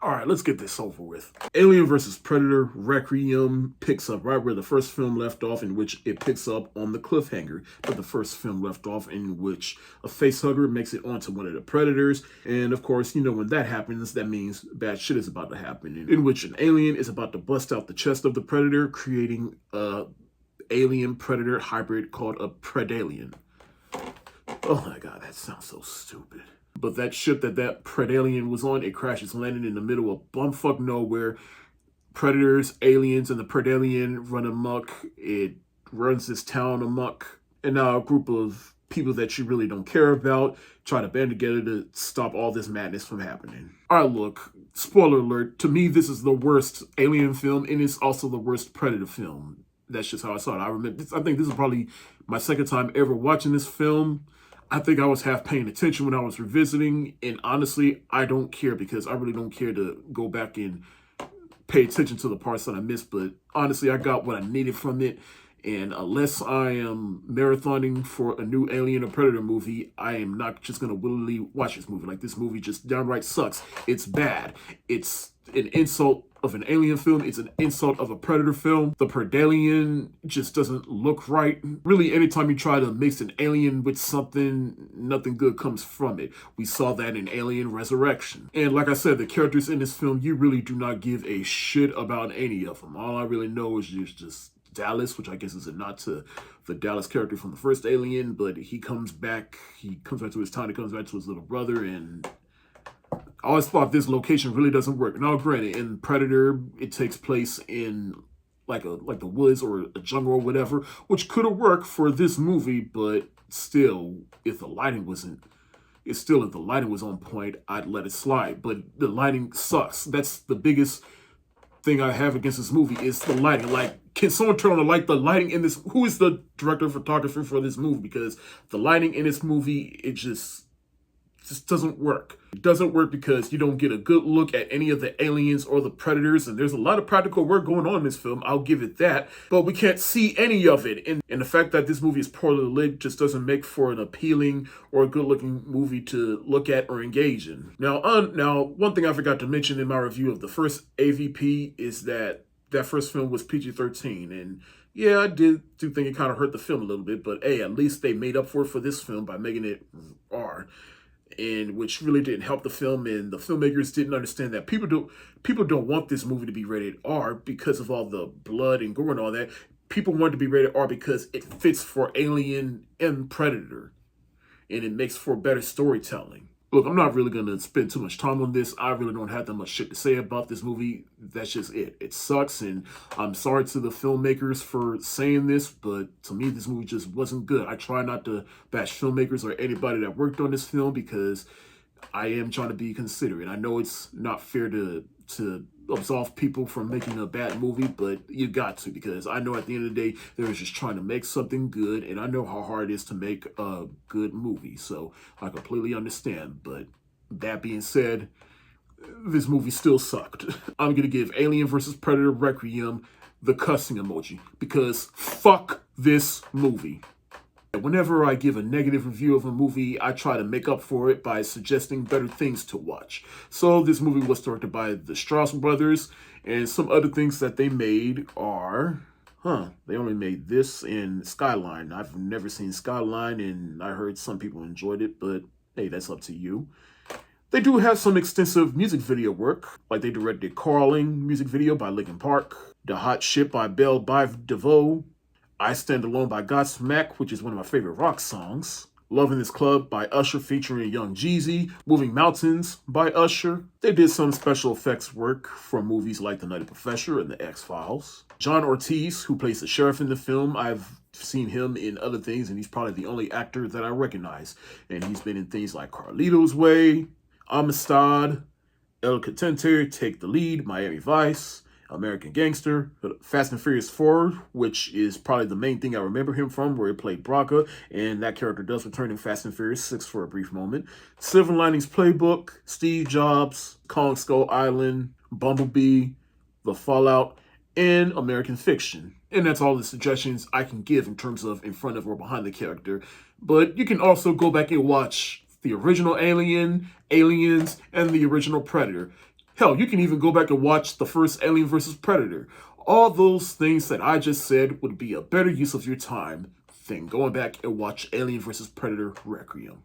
All right, let's get this over with. Alien vs. Predator Requiem picks up right where the first film left off, in which it picks up on the cliffhanger that the first film left off, in which a facehugger makes it onto one of the predators. And of course, you know, when that happens, that means bad shit is about to happen, in which an alien is about to bust out the chest of the predator, creating a alien-predator hybrid called a predalien. Oh my god, that sounds so stupid. But that ship that Predalien was on, it crashes landing in the middle of bumfuck nowhere. Predators, aliens, and the Predalien run amok. It runs this town amok. And now a group of people that you really don't care about try to band together to stop all this madness from happening. Alright, look, spoiler alert, to me this is the worst Alien film, and it's also the worst Predator film. That's just how I saw it. I think this is probably my second time ever watching this film. I think I was half paying attention when I was revisiting, and honestly, I don't care because I really don't care to go back and pay attention to the parts that I missed, but honestly, I got what I needed from it, and unless I am marathoning for a new Alien or Predator movie, I am not just going to willingly watch this movie. Like, this movie just downright sucks. It's bad. It's an insult of an Alien film. It's an insult of a Predator film. The Predalien just doesn't look right. Really, anytime you try to mix an alien with something, nothing good comes from it. We saw that in Alien Resurrection. And like I said, the characters in this film, you really do not give a shit about any of them. All I really know is just Dallas, which I guess is a nod to the Dallas character from the first Alien, but he comes back to his town, he comes back to his little brother, and I always thought this location really doesn't work. Now, granted, in Predator, it takes place in like the woods or a jungle or whatever, which could have worked for this movie, but still, if the lighting was on point, I'd let it slide. But the lighting sucks. That's the biggest thing I have against this movie is the lighting. Like, can someone turn on the light? The lighting in this, who is the director of photography for this movie? Because the lighting in this movie, it just doesn't work. It doesn't work because you don't get a good look at any of the aliens or the predators, and there's a lot of practical work going on in this film, I'll give it that, but we can't see any of it, and the fact that this movie is poorly lit just doesn't make for an appealing or a good-looking movie to look at or engage in. Now, one thing I forgot to mention in my review of the first AVP is that first film was PG-13, and yeah, I do think it kind of hurt the film a little bit, but hey, at least they made up for it for this film by making it R, and which really didn't help the film, and the filmmakers didn't understand that people don't want this movie to be rated R because of all the blood and gore and all that. People want it to be rated R because it fits for Alien and Predator, and it makes for better storytelling. Look, I'm not really going to spend too much time on this. I really don't have that much shit to say about this movie. That's just it. It sucks, and I'm sorry to the filmmakers for saying this, but to me, this movie just wasn't good. I try not to bash filmmakers or anybody that worked on this film because I am trying to be considerate. I know it's not fair to absolve people from making a bad movie, but you got to, because I know at the end of the day, they're just trying to make something good, and I know how hard it is to make a good movie, so I completely understand. But that being said, this movie still sucked. I'm going to give Alien vs. Predator Requiem the cussing emoji, because fuck this movie. Whenever I give a negative review of a movie, I try to make up for it by suggesting better things to watch. So this movie was directed by the Strauss brothers, and some other things that they made are, they only made this and Skyline. I've never seen Skyline, and I heard some people enjoyed it, but hey, that's up to you. They do have some extensive music video work, like they directed Crawling music video by Linkin Park, The Hot Ship by Belle Biv DeVoe, I Stand Alone by Godsmack, which is one of my favorite rock songs. Love in This Club by Usher featuring Young Jeezy. Moving Mountains by Usher. They did some special effects work for movies like The Nutty Professor and The X-Files. John Ortiz, who plays the sheriff in the film, I've seen him in other things, and he's probably the only actor that I recognize. And he's been in things like Carlito's Way, Amistad, El Contente, Take the Lead, Miami Vice, American Gangster, Fast and Furious 4, which is probably the main thing I remember him from, where he played Braca, and that character does return in Fast and Furious 6 for a brief moment. Silver Linings Playbook, Steve Jobs, Kong Skull Island, Bumblebee, The Fallout, and American Fiction. And that's all the suggestions I can give in terms of in front of or behind the character. But you can also go back and watch the original Alien, Aliens, and the original Predator. Hell, you can even go back and watch the first Alien vs. Predator. All those things that I just said would be a better use of your time than going back and watch Alien vs. Predator Requiem.